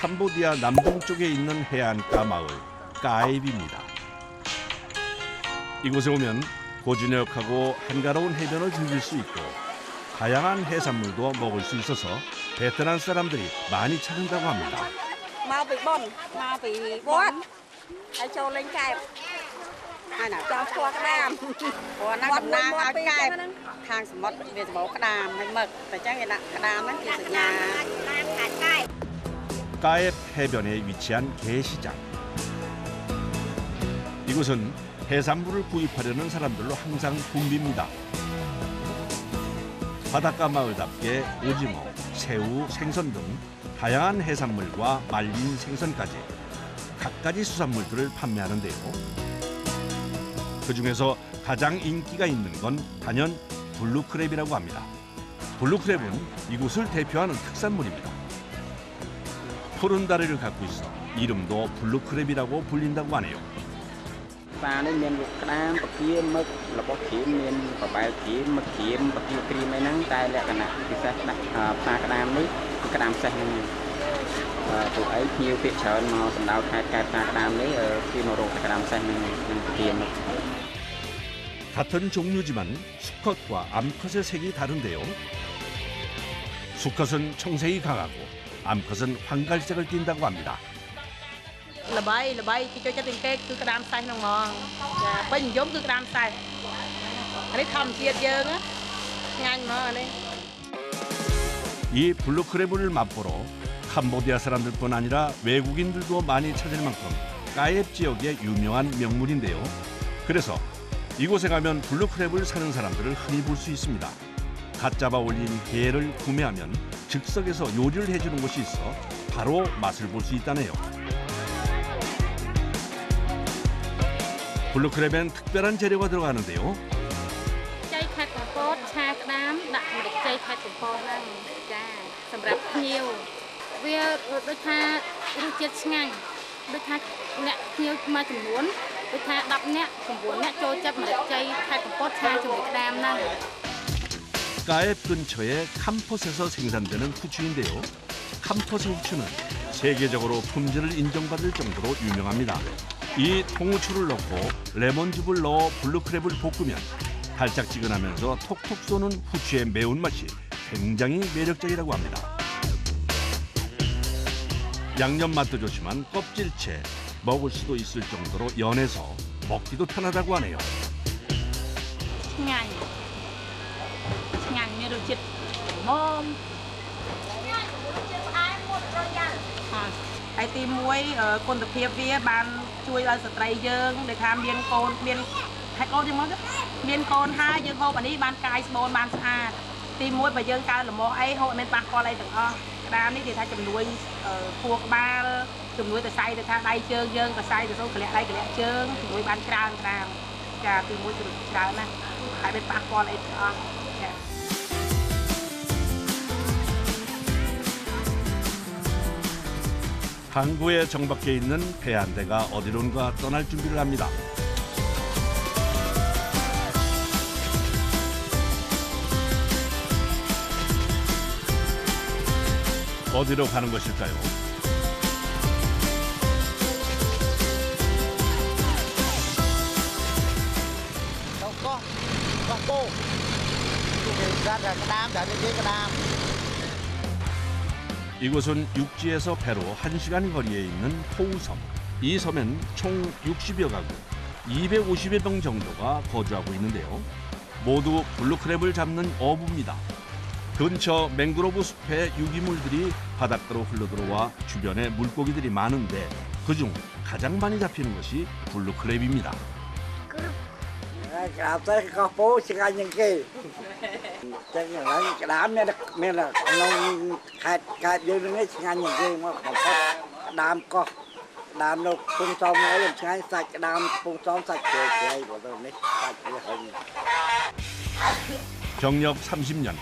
캄보디아 남동쪽에 있는 해안가 마을 까앱입니다. 이곳에 오면 고즈넉하고 한가로운 해변을 즐길 수 있고 다양한 해산물도 먹을 수 있어서 베트남 사람들이 많이 찾는다고 합니다. Mau bị bồn, mau bị bốt. Hãy cho lên cài. Ai nào cho qua cái đàm. Của nó cầm nang áo cài. Thang sầm mất về bố cái đàm hay mực. Tại chắc người nặng cái đàm ấy thì sự nhà. 까앱 해변에 위치한 게시장. 이곳은 해산물을 구입하려는 사람들로 항상 붐빕니다. 바닷가 마을답게 오징어, 새우, 생선 등 다양한 해산물과 말린 생선까지 갖가지 수산물들을 판매하는데요. 그중에서 가장 인기가 있는 건 단연 블루크랩이라고 합니다. 블루크랩은 이곳을 대표하는 특산물입니다. 푸른 다리를 갖고 있어 이름도 블루크랩이라고 불린다고 하네요. Pha nên miền lục đam, bậc kia mực là có kiếm miền có bài kiếm mực kiếm bậc kia kìm mấy nắng tay lẹ cả nè thì sẽ đặt pha cái đam đấy cái đam xanh tụi ấy nhiều việc chờ mà tầm đầu khai pha cái đam đấy khi mà rồi cái đam xanh kiếm 같은 종류지만 수컷과 암컷의 색이 다른데요. 수컷은 청색이 강하고 암컷은 황갈색을 띈다고 합니다. là bay cho tiền kê cứ cái đam xanh nồng mòn bên giống cứ cái đam xanh anh ấy thầm chia dơn á nhanh mà anh ấy 이 블루크랩을 맛보러 캄보디아 사람들뿐 아니라 외국인들도 많이 찾을 만큼 까앱 지역의 유명한 명물인데요. 그래서 이곳에 가면 블루크랩을 사는 사람들을 흔히 볼 수 있습니다. 갓 잡아 올린 게를 구매하면 즉석에서 요리를 해주는 곳이 있어 바로 맛을 볼 수 있다네요. 블루크랩엔 특별한 재료가 들어가는데요. chay khát của pot cha đám đặt một chay khát của pot đang cha sầm rập nhiều vì đôi tha đôi chết ngang đôi tha nè nhiều mà chủng muốn đôi tha đập nè chủng muốn nè trôi chấp một chay khát của pot cha chủng một đám năng 까앱 근처의 캄폿에서 생산되는 후추인데요. 캄폿의 후추는 세계적으로 품질을 인정받을 정도로 유명합니다. 이 통후추를 넣고 레몬즙을 넣어 블루크랩을 볶으면 달짝지근하면서 톡톡 쏘는 후추의 매운맛이 굉장히 매력적이라고 합니다. 양념 맛도 좋지만 껍질채 먹을 수도 있을 정도로 연해서 먹기도 편하다고 하네요. nhanh nhanh như được chít mom ai tìm muối ở con tập hiệp vía ban chui ở sợi dương để tham miên côn hai con chứ món miên côn hai dương hộp anh đi ban cài bồn ban xa tìm muối và dương cao là món ấy hộ nên ban con đây được o đam này thì thay chùm nuôi thuộc ba chùm nuôi từ say từ thay đây chương dương từ say từ số cái đây cái chương chùm nuôi ban trang làm trà tìm muối từ trà nè tại bên ban con đây được o 항구에 정박해 있는 배 한 대가 어디론가 떠날 준비를 합니다. 어디로 가는 것일까요? 이곳은 육지에서 배로 1시간 거리에 있는 포우섬. 이 섬엔 총 60여 가구, 250여 명 정도가 거주하고 있는데요. 모두 블루크랩을 잡는 어부입니다. 근처 맹그로브 숲의 유기물들이 바닷가로 흘러들어와 주변에 물고기들이 많은데 그중 가장 많이 잡히는 것이 블루크랩입니다. Gặp tới có phố xin anh những kia chắc là cái đám này là nông khai dư nó xin anh những kia mà không có đám có đám đâu phun xong nó làm xin anh sạch đám phun xong sạch kề của tôi đấy sạch như hơn 경력 30년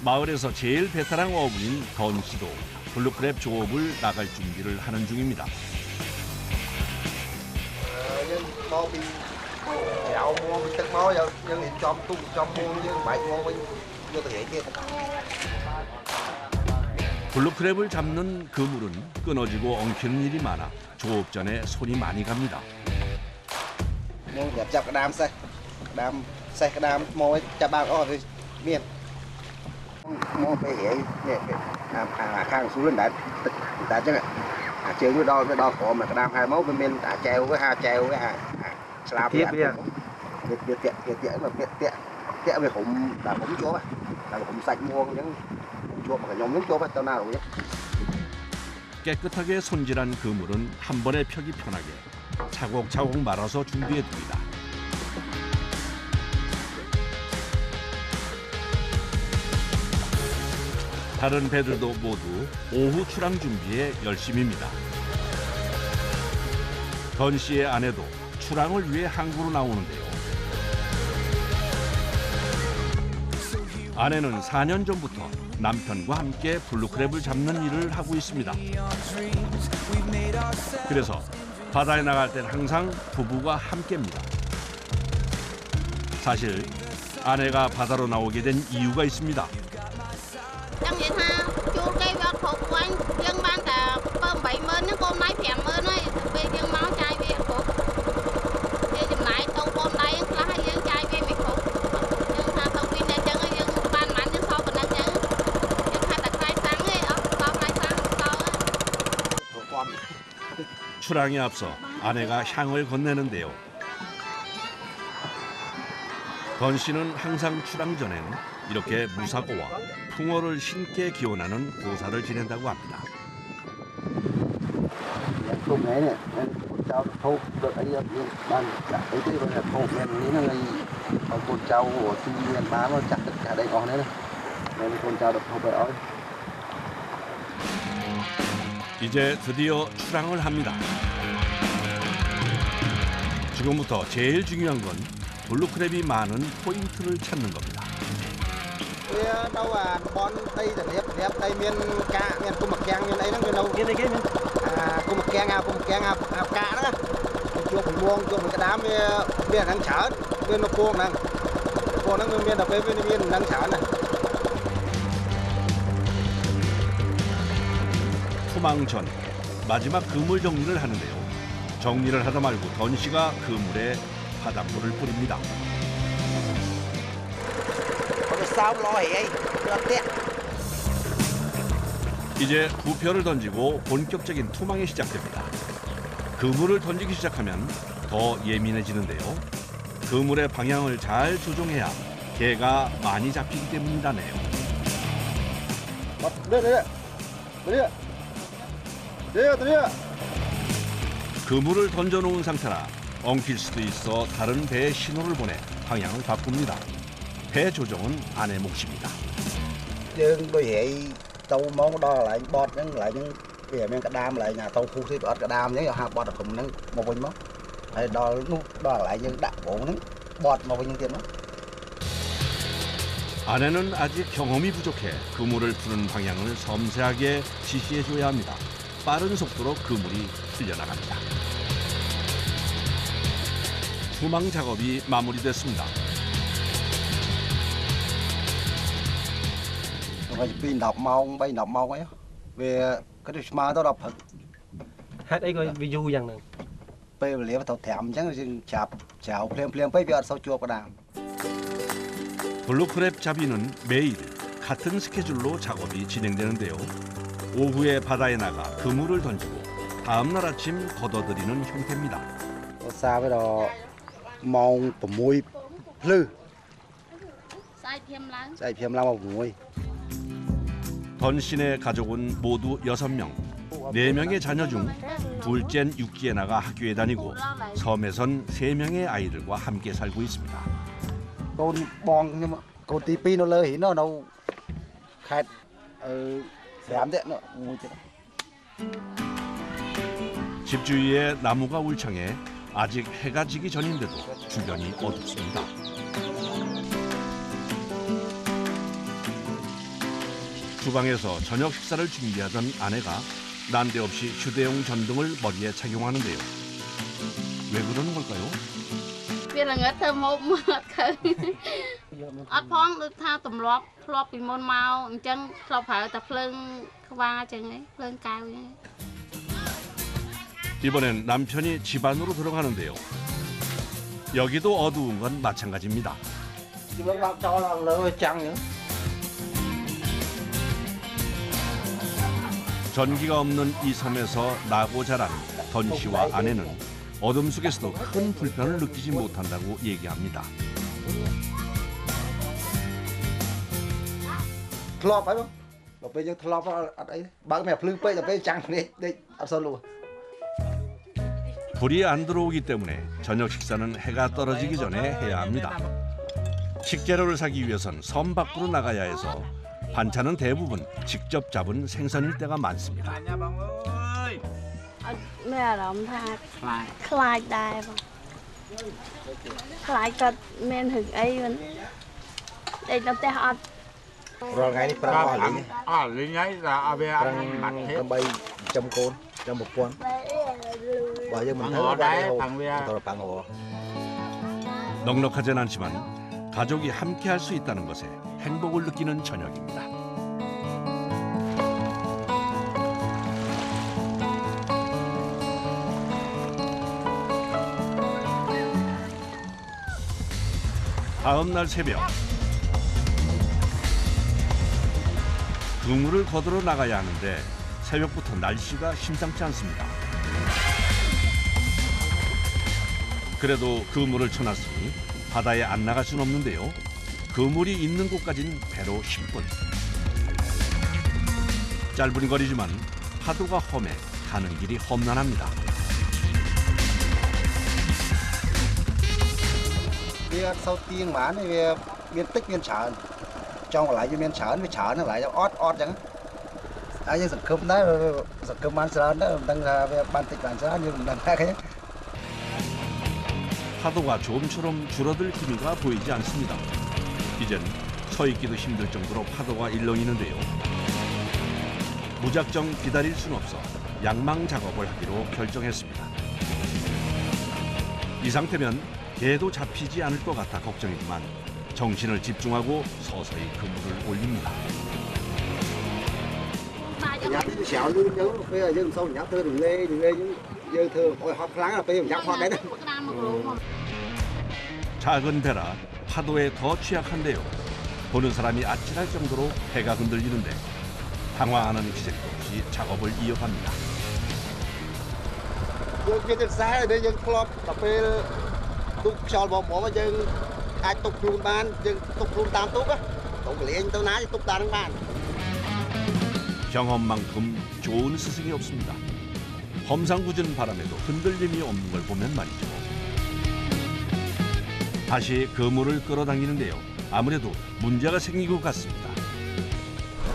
마을에서 제일 베테랑 어부인 던 씨도 블루크랩 조업을 나갈 준비를 하는 중입니다. dạo muaទឹកមកយកយើងចំទុកចំមួយយើងបាច់មកវិញយកទៅហែកទៀត 블루크랩을 잡는 그물은 끊어지고 엉키는 일이 많아 조업 전에 손이 많이 갑니다. Mua nhập chặt cái đam mồi chặt bao đó thì miên mua phải hiểu nè khang xuống lên đã chứ chơi với đo cổ mà cái đam 2 mốt bên bên treo với slab tiết mà tiết về cũng chỗ là cũng sạch mua những chỗ mà nhóm những chỗ phải tao nào rồi. 깨끗하게 손질한 그물은 한 번에 펴기 편하게 차곡차곡 말아서 준비해 둡니다. 다른 배들도 모두 오후 출항 준비에 열심입니다. 던 씨의 아내도 출항을 위해 항구로 나오는데요. 아내는 4년 전부터 남편과 함께 블루크랩을 잡는 일을 하고 있습니다. 그래서 바다에 나갈 땐 항상 부부가 함께입니다. 사실 아내가 바다로 나오게 된 이유가 있습니다. Chẳng vậy ha, chua cây vật phục của anh dân ban cả bơm 70 nó con máy phèm mơ này về dân máu chai về phục thì chừng này tàu bơm đây là hai dân chai về mình phục dân ha tàu pin này chân dân ban mạnh dân sau bên dân dân hai đặt khai sáng ấy bao khai sáng sau 출항에 앞서 아내가 향을 건네는데요. 던 씨는 항상 출항 전에는 이렇게 무사고와 풍어를 신께 기원하는 고사를 지낸다고 합니다. Không này nè, cháu thâu được ấy ban cả ấy thì là thâu miền ní là con cháu của thiên nhiên bán nó chặt tất cả đây còn đấy này, nên con cháu được thâu về ơi. 이제 드디어 출항을 합니다. 지금부터 제일 중요한 건 블루크랩이 많은 포인트를 찾는 겁니다. Đâu à bon tây là đẹp tây miền ca miền cung mặc giang miền ấy nó miền đâu miền này kia miền cung mặc giang ao ca đó chuột mình buông chuột mình cái đám miền nắng chở miền nó buông nó miền đập miền nắng chở này. 투망 전 마지막 그물 정리를 하는데요. 정리를 하다 말고 던 씨가 그물에 바닷물을 뿌립니다. 이제 부표를 던지고 본격적인 투망이 시작됩니다. 그물을 던지기 시작하면 더 예민해지는데요. 그물의 방향을 잘 조종해야 개가 많이 잡히기 때문이라네요. 그물을 던져놓은 상태라 엉킬 수도 있어 다른 배에 신호를 보내 방향을 바꿉니다. 배 조종은 아내 몫입니다. Dương đôi hệ tàu món đo lại bọt những về men cả đam lại nhà tàu khu thì bọt cả đam nhớ ha bọt cùng nâng một bình món hay đo lại những đạn bộ nâng bọt một bình tiền đó. 아내는 아직 경험이 부족해 그물을 푸는 방향을 섬세하게 지시해줘야 합니다. 빠른 속도로 그물이 풀려나갑니다. 투망 작업이 마무리됐습니다. Phải pin đọc mau bay đọc mau ấy về cái điều mà tao đọc thật hát ấy coi video rằng này bây giờ tao thèm chẳng chạp chào phèm bây giờ sau chua có đàm. 블루크랩 잡이는 매일 같은 스케줄로 작업이 진행되는데요. 오후에 바다에 나가 그물을 던지고 다음 날 아침 걷어들이는 형태입니다. xa với đó mong của mùi lư sai phèm lao mùi. 던 씨네 가족은 모두 6명. 4명의 자녀 중 둘째는 육지에 나가 학교에 다니고 섬에선 3명의 아이들과 함께 살고 있습니다. Con bong nhưng mà con tí pi nó lơ hí nó đâu khét dám thế nó mùi thế. 집 주위에 나무가 울창해 아직 해가 지기 전인데도 주변이 어둡습니다. 주방에서 저녁 식사를 준비하던 아내가 난데없이 휴대용 전등을 머리에 착용하는데요. 왜 그러는 걸까요? វាល្ងិតទៅមកមើលអត់ឃើញអត់ផងដូចថាទម្លាប់ធ្លាប់ពីមុនមកអញ្ចឹងធ្លាប់ប្រើតែភ្លើងខ្វាអញ្ចឹងឯងភ្លើងកែវអញ្ចឹង 이번엔 남편이 집안으로 들어가는데요. 여기도 어두운 건 마찬가지입니다. Chúng nó cho là lỡ trăng nữa. 전기가 없는 이 섬에서 나고 자란 던 씨와 아내는 어둠 속에서도 큰 불편을 느끼지 못한다고 얘기합니다. Thọp phải không? Mà bây giờ thọp ở đấy. Bác mẹ phơi bây giờ bây trăng đây ăn sôi luôn. 불이 안 들어오기 때문에 저녁 식사는 해가 떨어지기 전에 해야 합니다. 식재료를 사기 위해선 섬 밖으로 나가야 해서 반찬은 대부분 직접 잡은 생선일 때가 많습니다. មានអារម្មណ៍ថាខ្លាចដែរបងខ្លាចគាត់មានរឿងអីមិនដេកនៅផ្ទះអត់ Rồi ngày đi prang ở lính. lính ấy là về ăn mặt hết. Prang bay trăm côn, trăm một con. Bây giờ mình thấy Bằng nó hồ đây đấy, hồ. bằng về. Tôi là bằng hồ. 넉넉하진 않지만 가족이 함께 할 수 있다는 것에 행복을 느끼는 저녁입니다. 다음 날 새벽 그물을 거두러 나가야 하는데 새벽부터 날씨가 심상치 않습니다. 그래도 그물을 쳐놨으니 바다에 안 나갈 순 없는데요. 그물이 있는 곳까진 배로 10분. 짧은 거리지만 파도가 험해 가는 길이 험난합니다. Vì sau tiên mà này về miền tích miền chợ, trong lại cho miền chợ nó lại cho ót chẳng. Ai nhưng sản cơm đấy, sản cơm ăn sẵn đó, đang về ban tích ăn sẵn nhưng đang khác ấy. 파도가 좀처럼 줄어들 기미가 보이지 않습니다. 이젠 서 있기도 힘들 정도로 파도가 일렁이는데요. 무작정 기다릴 순 없어 양망 작업을 하기로 결정했습니다. 이 상태면 개도 잡히지 않을 것 같아 걱정이지만 정신을 집중하고 서서히 그물을 올립니다. Nhặt cái xẻo luôn chứ, bây giờ dân sâu nhặt thơ đừng lê chứ, dân thơ ôi hot láng là bây giờ nhặt hot đấy. 작은 배라 파도에 더 취약한데요. 보는 사람이 아찔할 정도로 배가 흔들리는데 당황하는 기색도 없이 작업을 이어갑니다. Dân trên xa đây dân club cà phê túc xào bò mà dân ai túc luôn ban, dân túc luôn tam túc á, túc liền tao ná túc ta đang ban. 경험만큼 좋은 스승이 없습니다. 험상궂은 바람에도 흔들림이 없는 걸 보면 말이죠. 다시 그물을 끌어당기는데요. 아무래도 문제가 생긴 것 같습니다.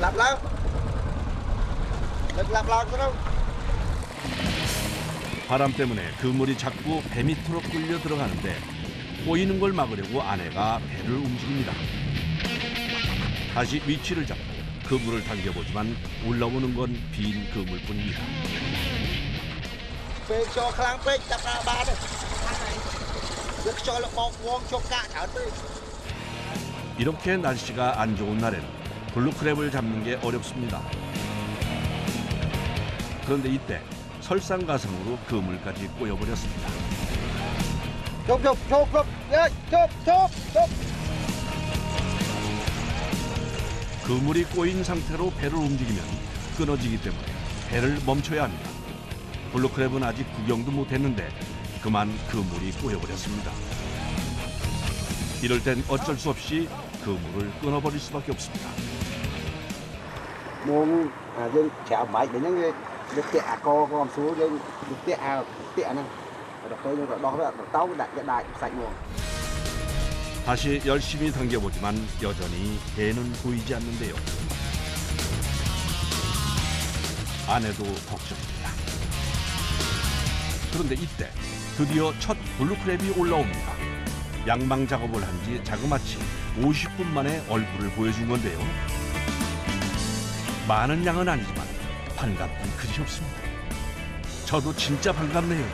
Lặp lao, lặp lao đâu. 바람 때문에 그물이 자꾸 배 밑으로 끌려 들어가는데 꼬이는 걸 막으려고 아내가 배를 움직입니다. 다시 위치를 잡고 그물을 당겨보지만 올라오는 건 빈 그물뿐입니다. Phê cho khlang phê chặt ra ba đây. Được cho là bọc vuông cho cả chảo tươi. 이렇게 날씨가 안 좋은 날에는 블루크랩을 잡는 게 어렵습니다. 그런데 이때 설상가상으로 그물까지 꼬여버렸습니다. Chộp, yeah, chộp. 그물이 꼬인 상태로 배를 움직이면 끊어지기 때문에 배를 멈춰야 합니다. 블루크랩은 아직 구경도 못했는데 그만 그물이 꼬여버렸습니다. 이럴 땐 어쩔 수 없이 그물을 끊어버릴 수밖에 없습니다. Muốn dân chảo máy để những cái tệ co con số dân tệ này. Rồi tôi đó là tao đại sạch luôn. 다시 열심히 당겨보지만 여전히 배는 보이지 않는데요. 아내도 걱정입니다. 그런데 이때 드디어 첫 블루크랩이 올라옵니다. 양망 작업을 한 지 자그마치 50분 만에 얼굴을 보여준 건데요. 많은 양은 아니지만 반갑긴 그지 없습니다. 저도 진짜 반갑네요.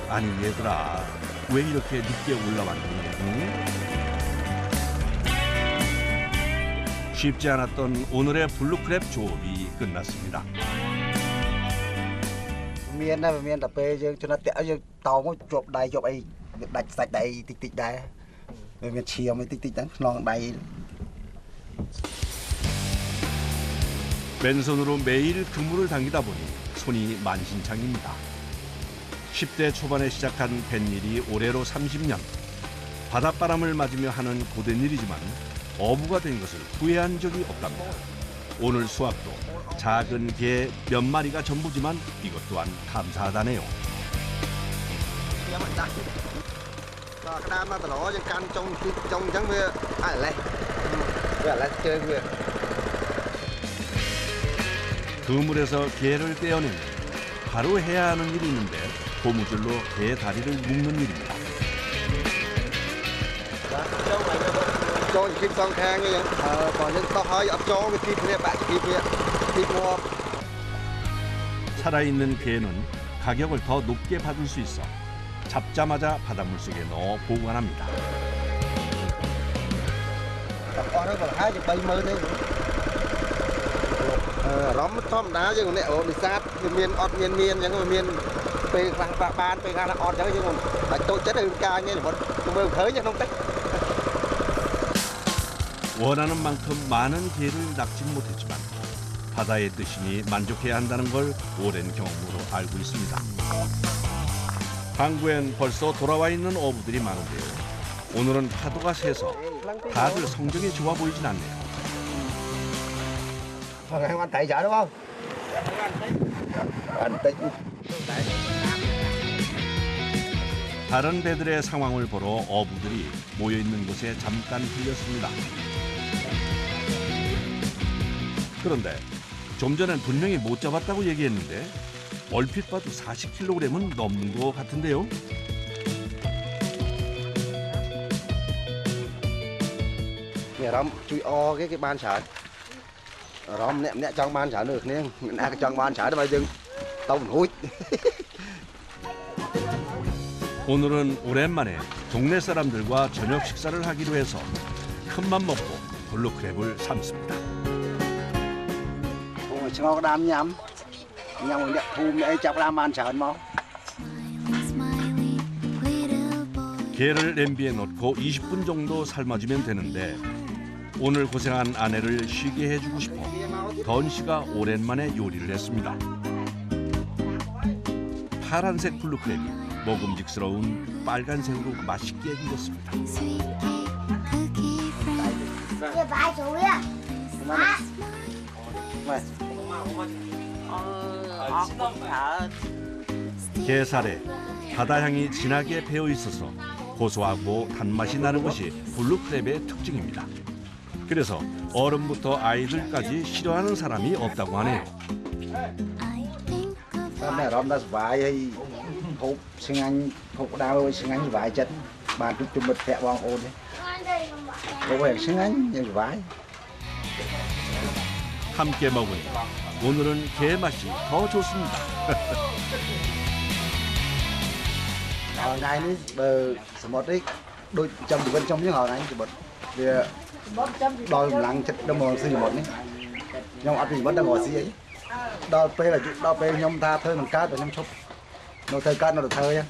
아니 얘들아, 왜 이렇게 늦게 올라왔니? 쉽지 않았던 오늘의 블루크랩 조업이 끝났습니다. miền này miền tập về cho nó tẹo cho tàu có chụp đầy chụp ấy đạch sạch đầy tịch tịch đầy về miền chiều mới tịch tịch đánh non đầy. 맨손으로 매일 그물을 당기다 보니 손이 만신창입니다. 10대 초반에 시작한 뱃일이 올해로 30년. 바닷바람을 맞으며 하는 고된 일이지만 어부가 된 것을 후회한 적이 없답니다. 오늘 수확도 작은 게 몇 마리가 전부지만 이것 또한 감사하다네요. 그물에서 게를 떼어내면 바로 해야 하는 일이 있는데 고무줄로 게 다리를 묶는 일입니다. cho những kim son khang như vậy còn những tao hơi ấp cho cái kim này bạn kim mua 살아있는 게는 가격을 더 높게 받을 수 있어 잡자마자 바닷물 속에 넣어 보관합니다. con nó còn 230 đấy róm thom đá chứ còn này ở đi sát miền ọt miền những cái miền về ban về ra là ọt chứ còn bạch tôi chết rồi ca nghe một mơ khởi chứ không tích. 원하는 만큼 많은 게를 낚진 못했지만 바다의 뜻이니 만족해야 한다는 걸 오랜 경험으로 알고 있습니다. 항구엔 벌써 돌아와 있는 어부들이 많은데요. 오늘은 파도가 세서 다들 성적이 좋아 보이진 않네요. Anh thấy sợ đúng không? Anh tích. 다른 배들의 상황을 보러 어부들이 모여 있는 곳에 잠깐 들렸습니다. 그런데 좀 전엔 분명히 못 잡았다고 얘기했는데 얼핏 봐도 40kg은 넘는 것 같은데요. Nhà rắm chui o cái ban sợ. Rắm nẹm trong ban sợ được nè, cái trong ban sợ đó bây giờ tao hối. 오늘은 오랜만에 동네 사람들과 저녁 식사를 하기로 해서 큰맘 먹고 블루크랩을 삶습니다. Ngon đam nhắm nhắm đẹp thu mẹ chọc đam ăn sờn mau. 게를 냄비에 넣고 20분 정도 삶아주면 되는데 오늘 고생한 아내를 쉬게 해주고 싶어 던 씨가 오랜만에 요리를 했습니다. 파란색 블루크랩이 먹음직스러운 빨간색으로 맛있게 익었습니다. 게살에 바다향이 진하게 배어 있어서 고소하고 단맛이 나는 것이 블루크랩의 특징입니다. 그래서 어른부터 아이들까지 싫어하는 사람이 없다고 하네요. Này róm đã vải hay hộp sinh anh hộp đau sinh anh vải chất bàn chút chút mật vẹn vòng ôn đấy. Có vẻ sinh anh như vải. 함께 먹으니 오늘은 게 맛이 더 좋습니다. Hồi này ní bờ một đấy đôi trăm từ bên trong chứ hồi này thì bật thì đòi lăng chất đâm mòn xì một đấy nhưng ăn thì vẫn đang ngồi xì ấy đòi pe là đòi pe nhom tha thơi bằng cá rồi nhom chúc nó thơi cá nó được thơi á